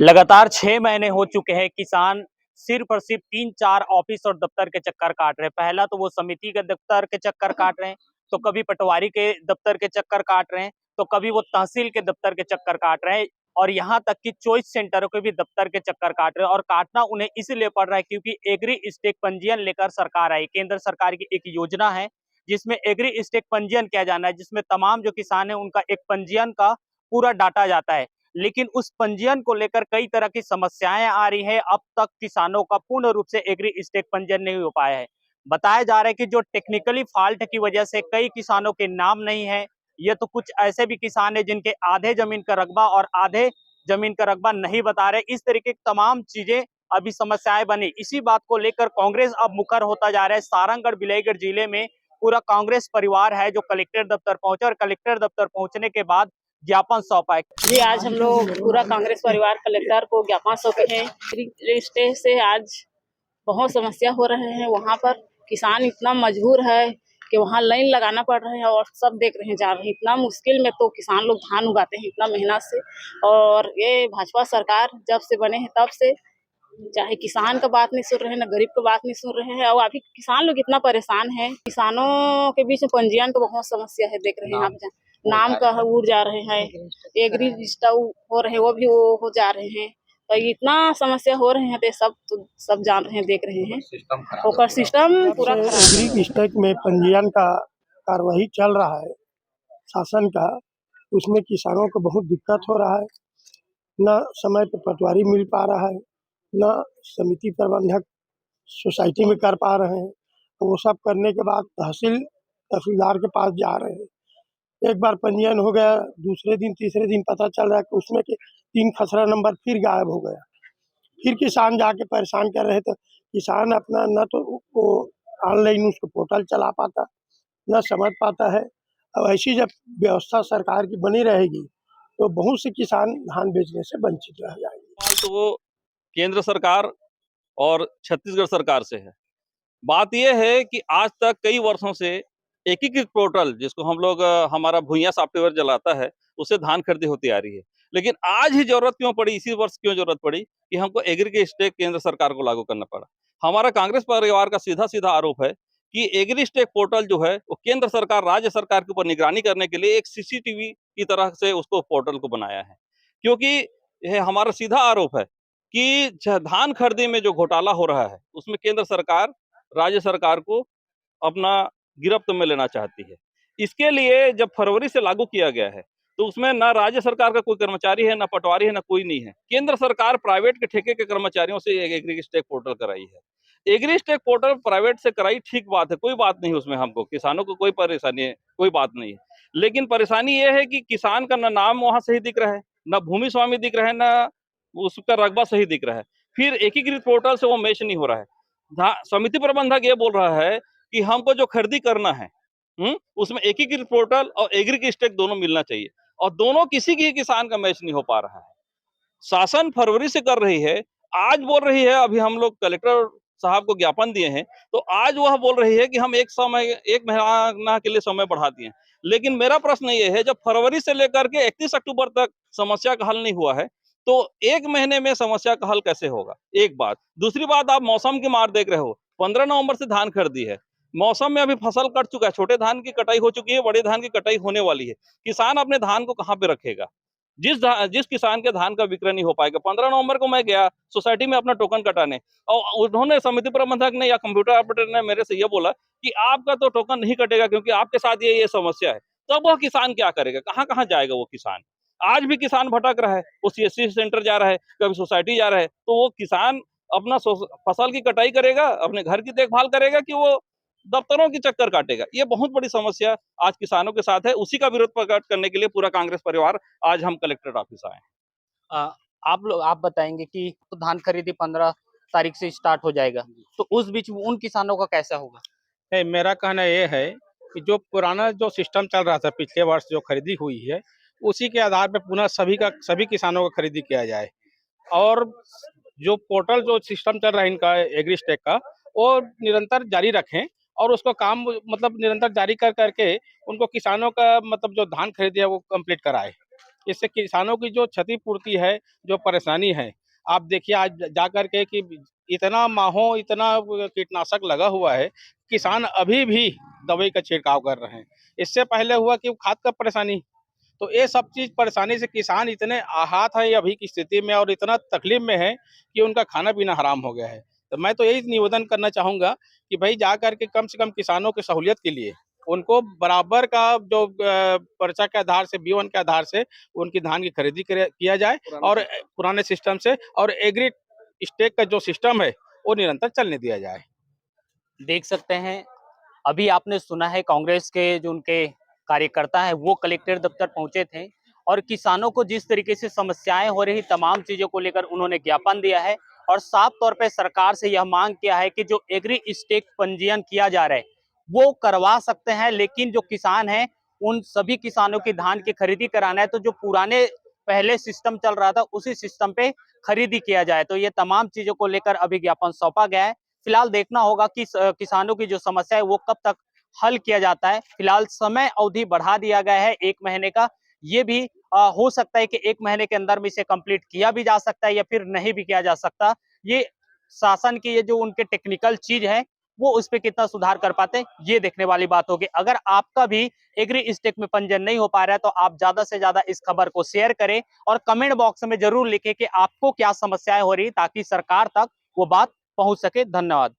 लगातार 6 महीने हो चुके हैं। किसान सिर्फ और सिर्फ 3-4 ऑफिस और दफ्तर के चक्कर काट रहे हैं। पहला तो वो समिति के दफ्तर के चक्कर काट रहे हैं, तो कभी पटवारी के दफ्तर के चक्कर काट रहे हैं, तो कभी वो तहसील के दफ्तर के चक्कर काट रहे हैं, और यहाँ तक कि चॉइस सेंटरों के भी दफ्तर के चक्कर काट रहे हैं। और काटना उन्हें इसलिए पड़ रहा है क्योंकि एग्री स्टेक पंजीयन लेकर सरकार आई। केंद्र सरकार की एक योजना है जिसमें एग्री स्टेक पंजीयन किया जाना है, जिसमें तमाम जो किसान है उनका एक पंजीयन का पूरा डाटा जाता है। लेकिन उस पंजीयन को लेकर कई तरह की समस्याएं आ रही है। अब तक किसानों का पूर्ण रूप से एग्री स्टेक पंजीयन नहीं हो पाया है। बताया जा रहा है कि जो टेक्निकली फॉल्ट की वजह से कई किसानों के नाम नहीं है। ये तो कुछ ऐसे भी किसान है जिनके आधे जमीन का रकबा और आधे जमीन का रकबा नहीं बता रहे। इस तरीके की तमाम चीजें अभी समस्याएं बनी। इसी बात को लेकर कांग्रेस अब मुखर होता जा रहा है। सारंगढ़ बिलाईगढ़ जिले में पूरा कांग्रेस परिवार है जो कलेक्टर दफ्तर पहुंचा, और कलेक्टर दफ्तर पहुंचने के बाद ज्ञापन सौंपा है। जी, आज हम लोग पूरा कांग्रेस परिवार कलेक्टर को ज्ञापन सौंपे हैं। स्टेज से आज बहुत समस्या हो रहे हैं। वहाँ पर किसान इतना मजबूर है कि वहाँ लाइन लगाना पड़ रहा है, और सब देख रहे हैं जा रहे हैं। इतना मुश्किल में तो किसान लोग धान उगाते हैं इतना मेहनत से। और ये भाजपा सरकार जब से बने हैं तब से चाहे किसान का बात नहीं सुन रहे हैं, ना गरीब का बात नहीं सुन रहे हैं। और अभी किसान लोग इतना परेशान है। किसानों के बीच में पंजीयन तो बहुत समस्या है, देख रहे हैं आप। नाम का उड़ जा रहे हैं, एग्री रजिस्टर हो रहे हैं, वो भी वो हो जा रहे हैं। तो इतना समस्या हो रहे हैं, तो सब जान रहे हैं, देख रहे हैं। ओकर सिस्टम पूरा एग्री स्टेक में पंजीयन का कार्यवाही चल रहा है शासन का, उसमें किसानों को बहुत दिक्कत हो रहा है। न समय पर पटवारी मिल पा रहा है, न समिति प्रबंधक सोसाइटी में कर पा रहे हैं। तो वो सब करने के बाद तहसीलदार के पास जा रहे हैं। एक बार पंजीयन हो गया, दूसरे दिन तीसरे दिन पता चल रहा है कि उसमें के 3 खसरा नंबर फिर गायब हो गया। फिर किसान जाके परेशान कर रहे, तो किसान अपना न तो वो ऑनलाइन उसको पोर्टल चला पाता, न समझ पाता है। अब ऐसी जब व्यवस्था सरकार की बनी रहेगी तो बहुत से किसान धान बेचने से वंचित रह जाएंगे। तो वो केंद्र सरकार और छत्तीसगढ़ सरकार से है। बात यह है कि आज तक कई वर्षों से एकीकृत पोर्टल, जिसको हम लोग हमारा भुइयां सॉफ्टवेयर चलाता है, उससे धान खरीदी होती आ रही है। लेकिन आज ही जरूरत क्यों पड़ी, इसी वर्ष क्यों जरूरत पड़ी कि हमको एग्री स्टेक केंद्र सरकार को लागू करना पड़ा। हमारा कांग्रेस परिवार का सीधा सीधा आरोप है कि एग्री स्टेक पोर्टल जो है वो केंद्र सरकार राज्य सरकार के ऊपर निगरानी करने के लिए एक सीसीटीवी की तरह से उसको पोर्टल को बनाया है। क्योंकि यह हमारा सीधा आरोप है कि धान खरीदी में जो घोटाला हो रहा है उसमें केंद्र सरकार राज्य सरकार को अपना गिरफ्त में लेना चाहती है। इसके लिए जब फरवरी से लागू किया गया है तो उसमें ना राज्य सरकार का कोई कर्मचारी है, ना पटवारी है, ना कोई नहीं है। केंद्र सरकार प्राइवेट के ठेके के कर्मचारियों से एग्री स्टेक पोर्टल कराई है। एग्री स्टेक पोर्टल प्राइवेट से कराई, ठीक बात है, कोई बात नहीं उसमें, हमको किसानों को कोई परेशानी है, कोई बात नहीं है। लेकिन परेशानी ये है कि किसान का न नाम वहां सही दिख रहा है, न भूमि स्वामी दिख रहा है, न उसका रकबा सही दिख रहा है। फिर एकीकृत पोर्टल से वो मैच नहीं हो रहा है। समिति प्रबंधक ये बोल रहा है कि हमको जो खरीदी करना है उसमें एकीकृत पोर्टल और एग्री स्टेक दोनों मिलना चाहिए, और दोनों किसी की किसान का मैच नहीं हो पा रहा है। शासन फरवरी से कर रही है, आज बोल रही है, अभी हम लोग कलेक्टर साहब को ज्ञापन दिए हैं, तो आज वह बोल रही है कि हम एक महीना के लिए समय बढ़ा दिए। लेकिन मेरा प्रश्न ये है, जब फरवरी से लेकर के 31 अक्टूबर तक समस्या का हल नहीं हुआ है, तो एक महीने में समस्या का हल कैसे होगा? एक बात। दूसरी बात, आप मौसम की मार देख रहे हो। 15 नवंबर से धान खरीदी है, मौसम में अभी फसल कट चुका है, छोटे धान की कटाई हो चुकी है, बड़े धान की कटाई होने वाली है। किसान अपने धान को कहाँ पे रखेगा? जिस किसान के धान का विक्रय नहीं हो पाएगा। 15 नवंबर को मैं गया सोसाइटी में अपना टोकन कटाने, और उन्होंने, समिति प्रबंधक ने या कंप्यूटर ऑपरेटर ने मेरे से ये बोला कि आपका तो टोकन नहीं कटेगा क्योंकि आपके साथ ये समस्या है। तब वह किसान क्या करेगा? कहाँ कहाँ जाएगा वो किसान? आज भी किसान भटक रहा है, वो सीएससी सेंटर जा रहा है, कभी सोसाइटी जा रहा है। तो वो किसान अपना फसल की कटाई करेगा, अपने घर की देखभाल करेगा, कि वो दफ्तरों की चक्कर काटेगा? ये बहुत बड़ी समस्या आज किसानों के साथ है। उसी का विरोध प्रकट करने के लिए पूरा कांग्रेस परिवार आज हम कलेक्टर ऑफिस आए हैं। आप बताएंगे कि तो धान खरीदी 15 तारीख से स्टार्ट हो जाएगा, तो उस बीच उन किसानों का कैसा होगा? मेरा कहना यह है कि जो पुराना जो सिस्टम चल रहा था, पिछले वर्ष जो खरीदी हुई है, उसी के आधार पर पुनः सभी किसानों का खरीदी किया जाए। और जो पोर्टल जो सिस्टम चल रहा है इनका एग्री स्टेक का, वो निरंतर जारी रखें, और उसको काम मतलब निरंतर जारी कर करके उनको किसानों का मतलब जो धान खरीदी है वो कंप्लीट कराए। इससे किसानों की जो क्षतिपूर्ति है, जो परेशानी है, आप देखिए आज जा कर के कि इतना माहो, इतना कीटनाशक लगा हुआ है, किसान अभी भी दवाई का छिड़काव कर रहे हैं। इससे पहले हुआ कि खाद का परेशानी, तो ये सब चीज परेशानी से किसान इतने आहत है अभी की स्थिति में और इतना तकलीफ में है कि उनका खाना पीना हराम हो गया है। तो मैं तो यही निवेदन करना चाहूंगा कि भाई जा करके कम से कम किसानों की सहूलियत के लिए उनको बराबर का जो पर्चा के आधार से B1 के आधार से उनकी धान की खरीदी किया जाए और पुराने सिस्टम से, और एग्री स्टेक का जो सिस्टम है वो निरंतर चलने दिया जाए। देख सकते हैं, अभी आपने सुना है कांग्रेस के जो उनके कार्यकर्ता हैं वो कलेक्टर दफ्तर पहुंचे थे और किसानों को जिस तरीके से समस्याएं हो रही तमाम चीजों को लेकर उन्होंने ज्ञापन दिया है और साफ तौर पे सरकार से यह मांग किया है कि जो एग्री स्टेक पंजीयन किया जा रहा है वो करवा सकते हैं, लेकिन जो किसान हैं उन सभी किसानों की धान की खरीदी कराना है तो जो पुराने पहले सिस्टम चल रहा था उसी सिस्टम पे खरीदी किया जाए। तो ये तमाम चीजों को लेकर अभी ज्ञापन सौंपा गया है। फिलहाल देखना होगा कि किसानों की जो समस्या है वो कब तक हल किया जाता है। फिलहाल समय अवधि बढ़ा दिया गया है 1 महीने का। ये भी हो सकता है कि 1 महीने के अंदर में इसे कंप्लीट किया भी जा सकता है या फिर नहीं भी किया जा सकता। ये शासन की ये जो उनके टेक्निकल चीज है वो उस पर कितना सुधार कर पाते हैं ये देखने वाली बात होगी। अगर आपका भी एग्री स्टेक में पंजीयन नहीं हो पा रहा है तो आप ज्यादा से ज्यादा इस खबर को शेयर करें और कमेंट बॉक्स में जरूर लिखें कि आपको क्या समस्याएं हो रही ताकि सरकार तक वो बात पहुंच सके। धन्यवाद।